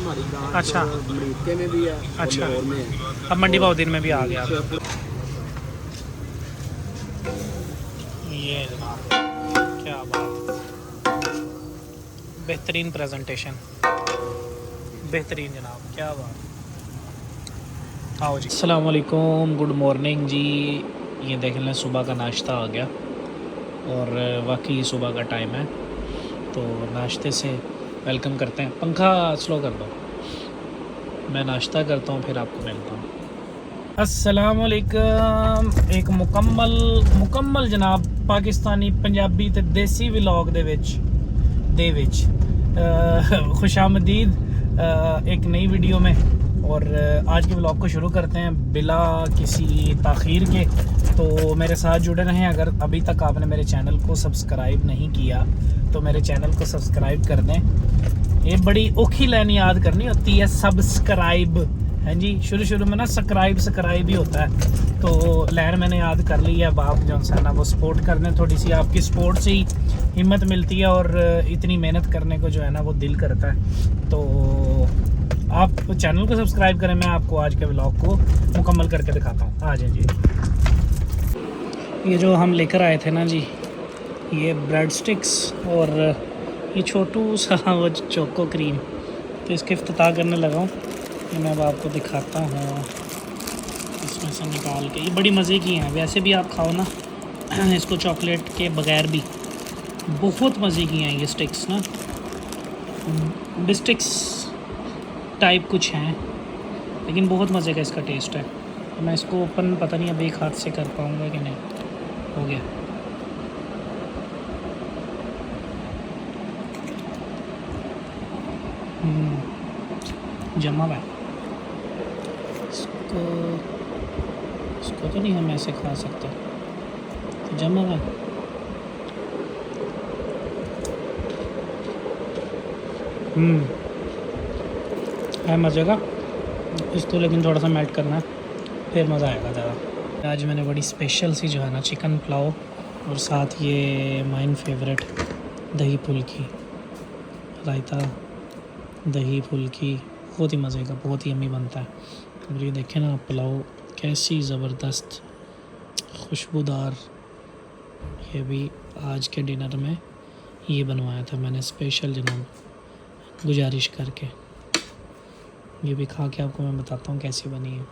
हमारी ब्रांच अच्छा मरीके में भी है, अच्छा, लाहौर में है। अब मंडी बहाउद्दीन में भी आ गया। ये जनाब क्या बात, बेहतरीन प्रेजेंटेशन, बेहतरीन जनाब, क्या बात। आओ जी, अस्सलाम वालेकुम, गुड मॉर्निंग जी। ये देख लें सुबह का नाश्ता आ गया और वाकई सुबह का टाइम है, तो नाश्ते से वेलकम करते हैं। पंखा स्लो कर दो, मैं नाश्ता करता हूँ फिर आपको मिलता हूँ। अस्सलाम वालेकुम, एक मुकम्मल जनाब पाकिस्तानी पंजाबी ते देसी व्लॉग दे विच खुशामदीद एक नई वीडियो में। और आज के व्लॉग को शुरू करते हैं बिला किसी ताख़ीर के। तो मेरे साथ जुड़े रहें। अगर अभी तक आपने मेरे चैनल को सब्सक्राइब नहीं किया तो मेरे चैनल को सब्सक्राइब कर दें। ये बड़ी औखी लाइन याद करनी होती है, सब्सक्राइब है जी। शुरू में ना सब्सक्राइब ही होता है, तो लाइन मैंने याद कर ली है। अब आप जो है ना वो सपोर्ट कर दें, थोड़ी सी आपकी सपोर्ट से ही हिम्मत मिलती है और इतनी मेहनत करने को जो है ना वो दिल करता है। तो आप चैनल को सब्सक्राइब करें। मैं आपको आज के व्लॉग को मुकम्मल करके दिखाता हूँ। आ जाए जी। ये जो हम लेकर आए थे ना जी, ये ब्रेड स्टिक्स और ये छोटू सा वो चोको क्रीम, तो इसके इफ्तिताह करने लगा हूँ। ये मैं अब आपको दिखाता हूँ, इसमें से निकाल के। ये बड़ी मज़े की हैं, वैसे भी आप खाओ ना इसको चॉकलेट के बगैर भी, बहुत मज़े की हैं ये स्टिक्स ना। बिस्टिक्स टाइप कुछ हैं, लेकिन बहुत मज़े का इसका टेस्ट है। तो मैं इसको ओपन पता नहीं अब एक हाथ से कर पाऊँगा कि नहीं। हो गया। जमा हुआ है। इसको तो नहीं हम ऐसे खा सकते, तो जमा हुआ है मज़े का। इसको लेकिन थोड़ा सा मेल्ट करना है, फिर मज़ा आएगा ज़्यादा। आज मैंने बड़ी स्पेशल सी जो है ना चिकन पुलाव और साथ ये माइन फेवरेट दही फुल्की, रायता दही फुल्की, बहुत ही मज़े का, बहुत ही यम्मी बनता है। और ये देखें ना पुलाव कैसी ज़बरदस्त खुशबूदार। ये भी आज के डिनर में ये बनवाया था मैंने स्पेशल जनाब, गुजारिश करके। ये भी खा के आपको मैं बताता हूँ कैसी बनी है।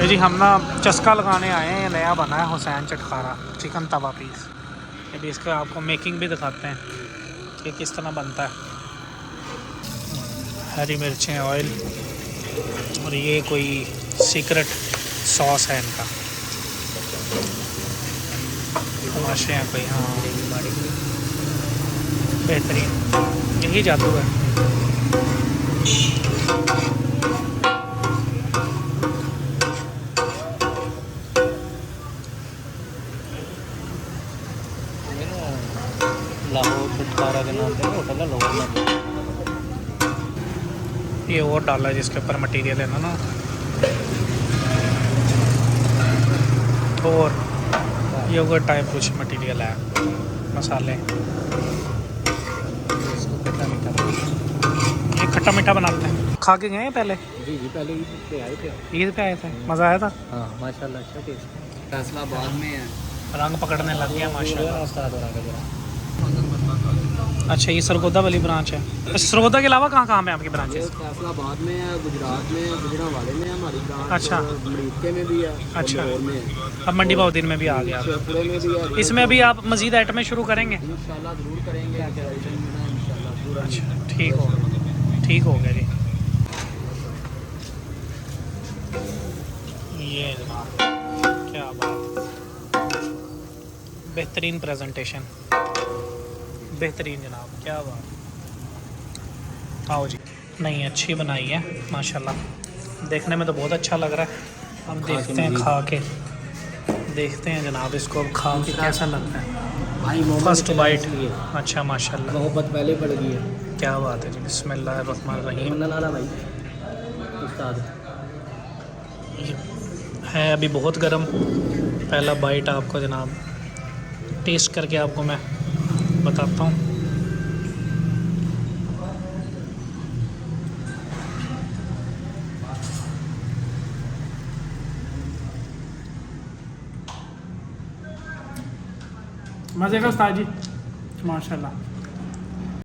जी हम ना चस्का लगाने आए हैं, ये नया बना है हुसैन चटखारा चिकन तवा पीस। ये भी इसका आपको मेकिंग भी दिखाते हैं कि किस तरह बनता है। हरी मिर्चें, ऑयल, और ये कोई सीक्रेट सॉस है इनका, तमाशे हैं कोई। हाँ बेहतरीन, यही जादू है। लाहौर चटखारा के नाम पे होटल है लाहौर में। ये और डाला है जिसके ऊपर मटेरियल है ना और योगर्ट टाइप कुछ मटेरियल है, मसाले। ये खट्टा मीठा बनाते हैं। खा के गए हैं पहले? जी पहले ईद पे आए थे। ईद पे आए थे, मज़ा आया था। हाँ माशाल्लाह, अच्छा टेस्ट। फैसलाबाद में है। रंग पकड़ने लग गया माशाल्लाह। माशाल्लाह। अच्छा ये सरगोदा वाली ब्रांच है। अच्छा सरगोदा के अलावा कहाँ कहाँ पे आपकी ब्रांचेस? फैसलाबाद में है, गुजरात में है, गुजरावाले में है हमारी ब्रांच। अच्छा मरीके में भी है, अच्छा, लाहौर में है, अब मंडी बहाउद्दीन में भी आ गया। शेखपुरे में भी है। इसमें भी आप मज़ीद आइटमें शुरू करेंगे? इंशाल्लाह ज़रूर करेंगे। इंशाल्लाह पूरा। अच्छा ठीक हो गया जी। ये जनाब क्या बात, बेहतरीन प्रेजेंटेशन, बेहतरीन जनाब, क्या बात। आओ जी। नहीं अच्छी बनाई है माशाल्लाह, देखने में तो बहुत अच्छा लग रहा है। अब देखते हैं खा के, देखते हैं जनाब इसको अब खा के कैसा लगता है। भाई फर्स्ट बाइट। अच्छा माशाल्लाह, मोहब्बत पहले पड़ गई है। क्या बात है जी। बिस्मिल्लाहिर्रहमानिर्रहीम। लाला भाई उस्ताद ये है अभी बहुत गर्म। पहला बाइट आपको जनाब टेस्ट करके आपको मैं बताता हूँ। मज़े का उस्ताद जी, माशाल्लाह।